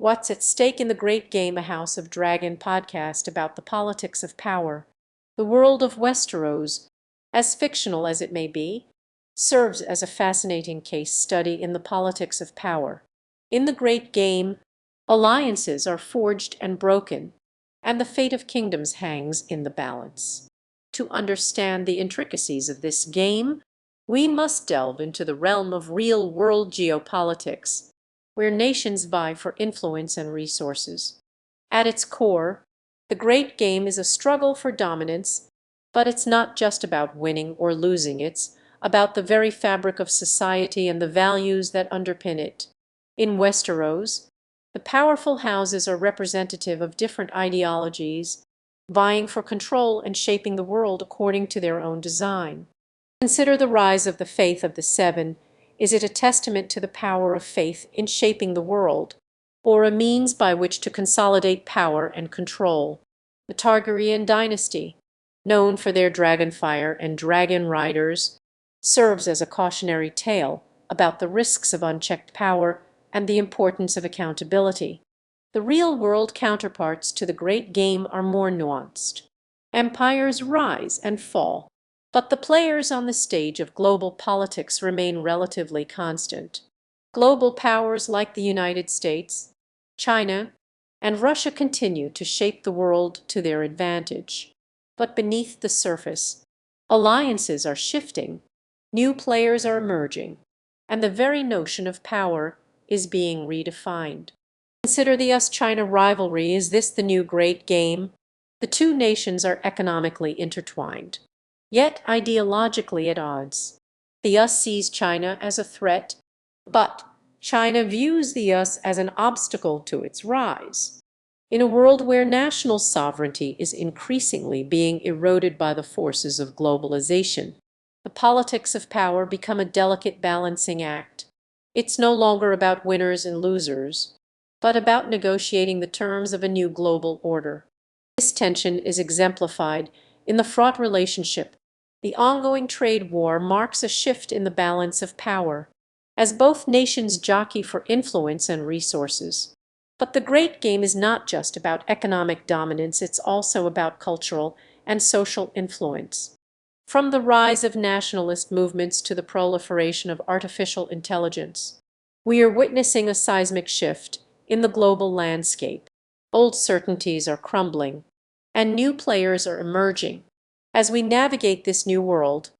What's at stake in the great game, a House of Dragon podcast about the politics of power? The world of Westeros, as fictional as it may be, serves as a fascinating case study in the politics of power. In the great game, alliances are forged and broken, and the fate of kingdoms hangs in the balance. To understand the intricacies of this game, we must delve into the realm of real-world geopolitics, where nations vie for influence and resources. At its core, the great game is a struggle for dominance, but it's not just about winning or losing, it's about the very fabric of society and the values that underpin it. In Westeros, the powerful houses are representative of different ideologies, vying for control and shaping the world according to their own design. Consider the rise of the Faith of the Seven. Is it a testament to the power of faith in shaping the world, or a means by which to consolidate power and control? The Targaryen dynasty, known for their dragonfire and dragon riders, serves as a cautionary tale about the risks of unchecked power and the importance of accountability. The real-world counterparts to the great game are more nuanced. Empires rise and fall, but the players on the stage of global politics remain relatively constant. Global powers like the United States, China, and Russia continue to shape the world to their advantage. But beneath the surface, alliances are shifting, new players are emerging, and the very notion of power is being redefined. Consider the US-China rivalry. Is this the new great game? The two nations are economically intertwined, yet ideologically at odds. The US sees China as a threat, but China views the US as an obstacle to its rise. In a world where national sovereignty is increasingly being eroded by the forces of globalization, the politics of power become a delicate balancing act. It's no longer about winners and losers, but about negotiating the terms of a new global order. This tension is exemplified in the fraught relationship. The ongoing trade war marks a shift in the balance of power, as both nations jockey for influence and resources. But the great game is not just about economic dominance, it's also about cultural and social influence. From the rise of nationalist movements to the proliferation of artificial intelligence, we are witnessing a seismic shift in the global landscape. Old certainties are crumbling, and new players are emerging. As we navigate this new world,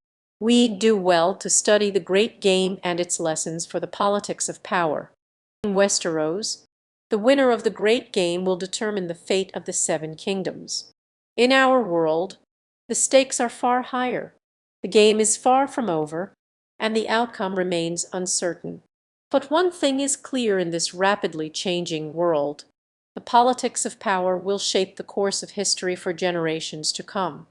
we do well to study the great game and its lessons for the politics of power. In Westeros, the winner of the great game will determine the fate of the Seven Kingdoms. In our world, the stakes are far higher. The game is far from over, and the outcome remains uncertain. But one thing is clear in this rapidly changing world: the politics of power will shape the course of history for generations to come.